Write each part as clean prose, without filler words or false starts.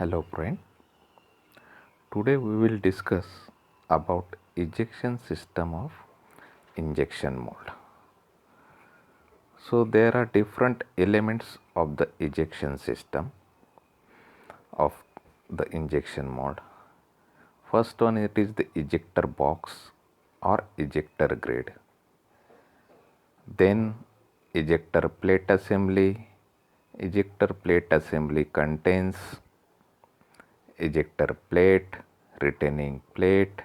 Hello friend, today we will discuss about ejection system of injection mold. So there are different elements of the ejection system of the injection mold. First one, it is the ejector box or ejector grid. Then ejector plate assembly. Ejector plate assembly contains ejector plate, retaining plate,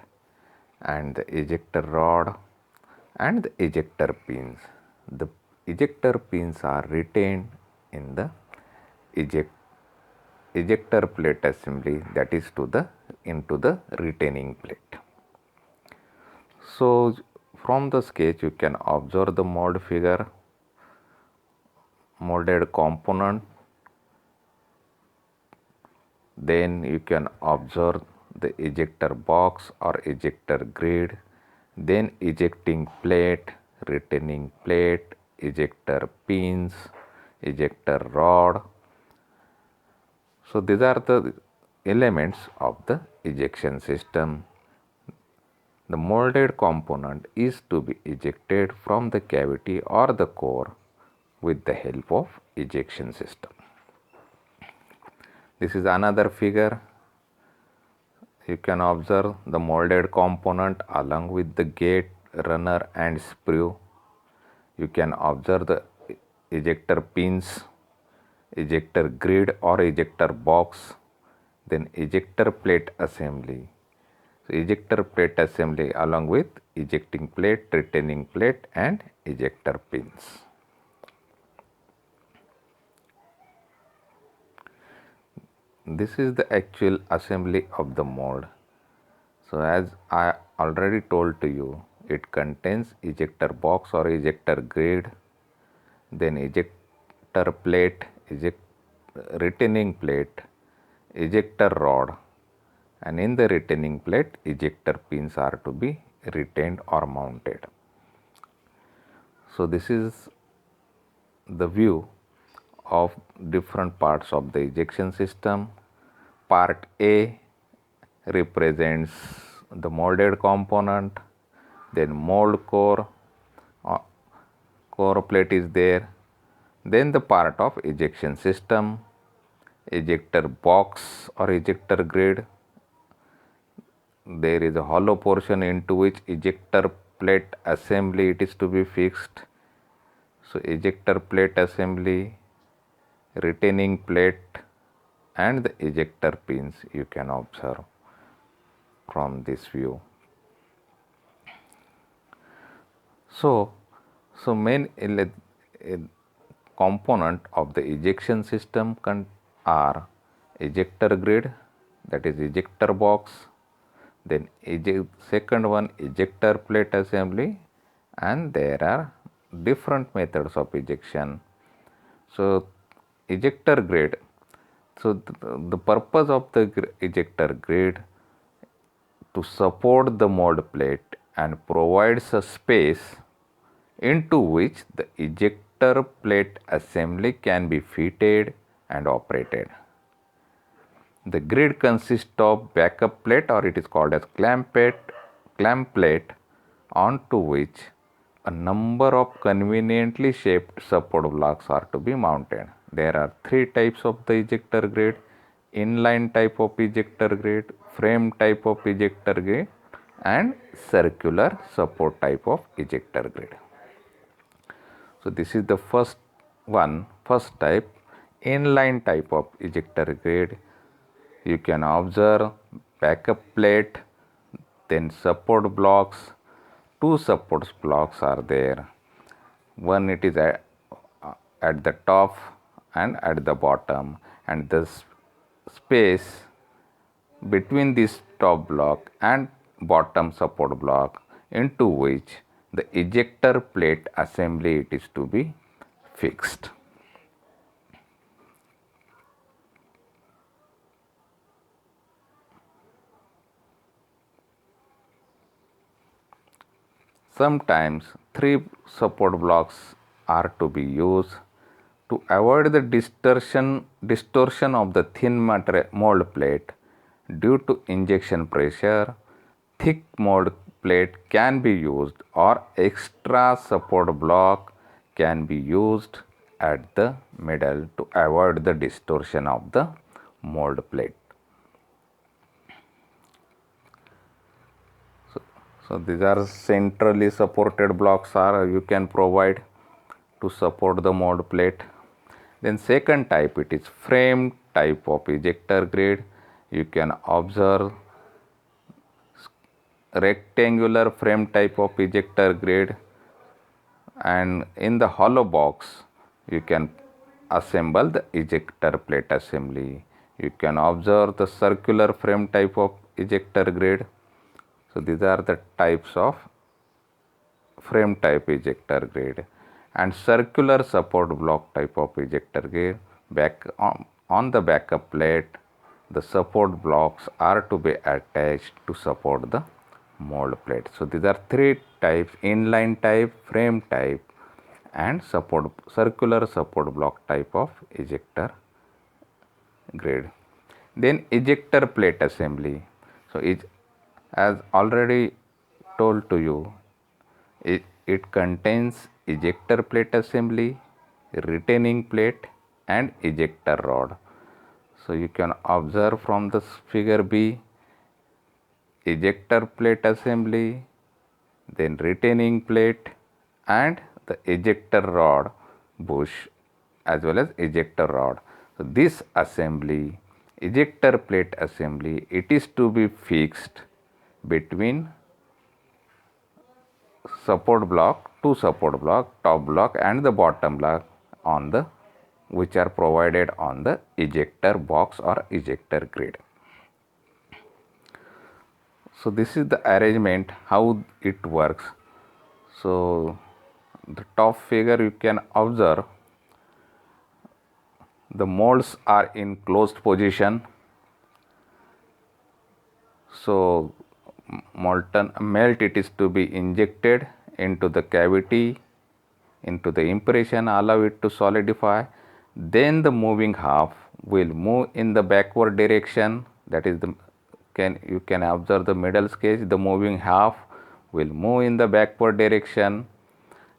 and the ejector rod and the ejector pins. The ejector pins are retained in the ejector plate assembly, that is into the retaining plate. So from the sketch you can observe the mold figure, molded component. Then you can observe the ejector box or ejector grid, then ejecting plate, retaining plate, ejector pins, ejector rod. So these are the elements of the ejection system. The molded component is to be ejected from the cavity or the core with the help of ejection system. This is another figure. You can observe the molded component along with the gate, runner and sprue. You can observe the ejector pins, ejector grid or ejector box, then ejector plate assembly. So ejector plate assembly along with ejecting plate, retaining plate and ejector pins. This is the actual assembly of the mold. So as I already told to you, it contains ejector box or ejector grid, then ejector plate, retaining plate, ejector rod, and in the retaining plate ejector pins are to be retained or mounted. So this is the view of different parts of the ejection system. Part A represents the molded component, then mold core, core plate is there, then the part of ejection system, ejector box or ejector grid. There is a hollow portion into which ejector plate assembly it is to be fixed. So ejector plate assembly, retaining plate and the ejector pins you can observe from this view. So main component of the ejection system are ejector grid, that is ejector box, then second one ejector plate assembly, and there are different methods of ejection. So ejector grid, so the purpose of the ejector grid to support the mold plate and provides a space into which the ejector plate assembly can be fitted and operated. The grid consists of backup plate or it is called as clamp plate onto which a number of conveniently shaped support blocks are to be mounted. There are three types of the ejector grid: inline type of ejector grid, frame type of ejector grid and circular support type of ejector grid. So this is the first type, inline type of ejector grid. You can observe backup plate, then support blocks. Two support blocks are there. One it is at the top and at the bottom, and the space between this top block and bottom support block into which the ejector plate assembly it is to be fixed. Sometimes three support blocks are to be used. To avoid the distortion of the thin mold plate due to injection pressure, thick mold plate can be used or extra support block can be used at the middle to avoid the distortion of the mold plate. So these are centrally supported blocks are you can provide to support the mold plate. Then second type, it is frame type of ejector grid. You can observe rectangular frame type of ejector grid, and in the hollow box you can assemble the ejector plate assembly. You can observe the circular frame type of ejector grid. So these are the types of frame type ejector grid. And circular support block type of ejector grid. Back on the backup plate, the support blocks are to be attached to support the mold plate. So these are three types: inline type, frame type, and circular support block type of ejector grid. Then ejector plate assembly. So as already told to you, it contains ejector plate assembly, retaining plate, and ejector rod. So you can observe from the figure B, ejector plate assembly, then retaining plate, and the ejector rod bush as well as ejector rod. So this assembly, ejector plate assembly, it is to be fixed between support block, two support block, top block and the bottom block on the which are provided on the ejector box or ejector grid. So this is the arrangement how it works. So the top figure you can observe the molds are in closed position. So melt it is to be injected into the cavity, into the impression, allow it to solidify. Then the moving half will move in the backward direction, that is you can observe the middle sketch. The moving half will move in the backward direction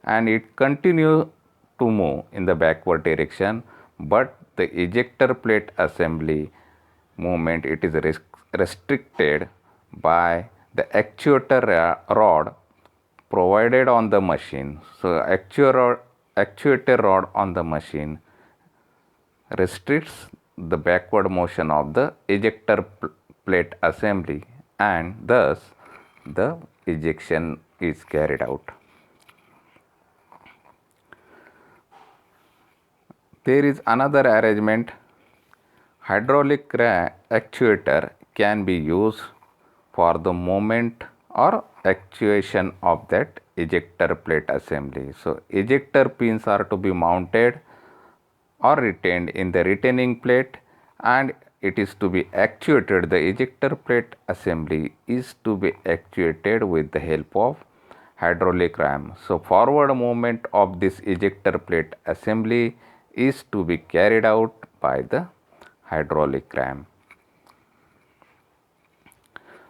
and it continue to move in the backward direction, but the ejector plate assembly movement, it is restricted by the actuator rod provided on the machine. So actuator rod on the machine restricts the backward motion of the ejector plate assembly, and thus the ejection is carried out. There is another arrangement. Hydraulic actuator can be used for the movement or actuation of that ejector plate assembly. So ejector pins are to be mounted or retained in the retaining plate, and it is to be actuated. The ejector plate assembly is to be actuated with the help of hydraulic ram. So forward movement of this ejector plate assembly is to be carried out by the hydraulic ram.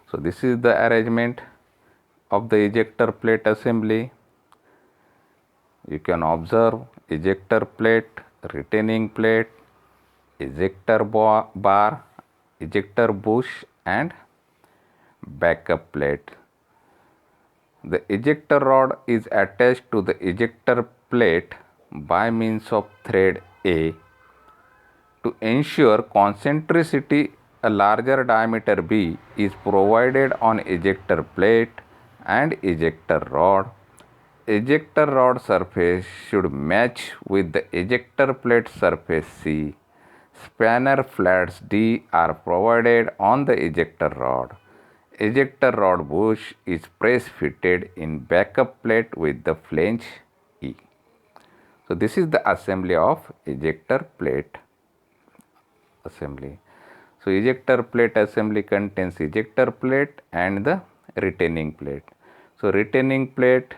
So this is the arrangement of the ejector plate assembly. You can observe ejector plate, retaining plate, ejector bar, ejector bush, and backup plate. The ejector rod is attached to the ejector plate by means of thread A. To ensure concentricity, a larger diameter B is provided on ejector plate and ejector rod. Ejector rod surface should match with the ejector plate surface C. Spanner flats D are provided on the ejector rod. Ejector rod bush is press fitted in backup plate with the flange E. So this is the assembly of ejector plate assembly. So ejector plate assembly contains ejector plate and the retaining plate. So retaining plate,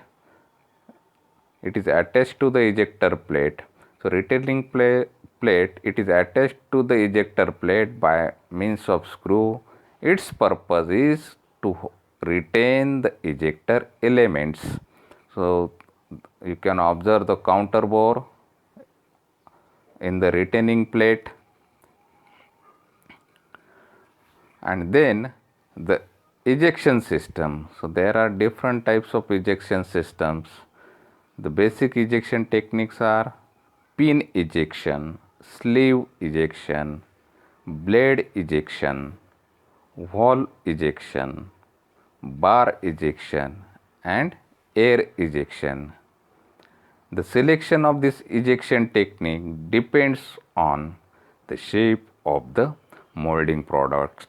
it is attached to the ejector plate. So retaining plate, it is attached to the ejector plate by means of screw. Its purpose is to retain the ejector elements. So you can observe the counter bore in the retaining plate, and then the ejection system. So there are different types of ejection systems. The basic ejection techniques are pin ejection, sleeve ejection, blade ejection, valve ejection, bar ejection, and air ejection. The selection of this ejection technique depends on the shape of the molding product.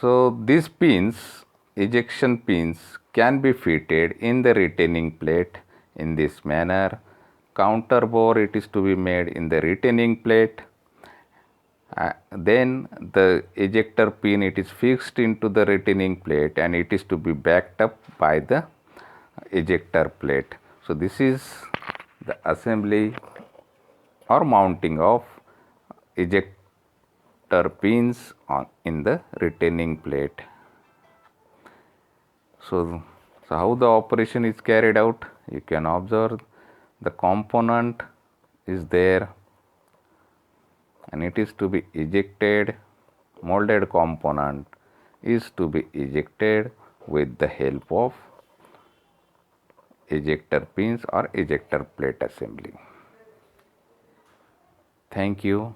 So these pins, ejection pins, can be fitted in the retaining plate in this manner. Counter bore, it is to be made in the retaining plate. Then the ejector pin, it is fixed into the retaining plate and it is to be backed up by the ejector plate. So this is the assembly or mounting of ejector pins in the retaining plate. So how the operation is carried out? You can observe the component is there and it is to be ejected. Molded component is to be ejected with the help of ejector pins or ejector plate assembly. Thank you.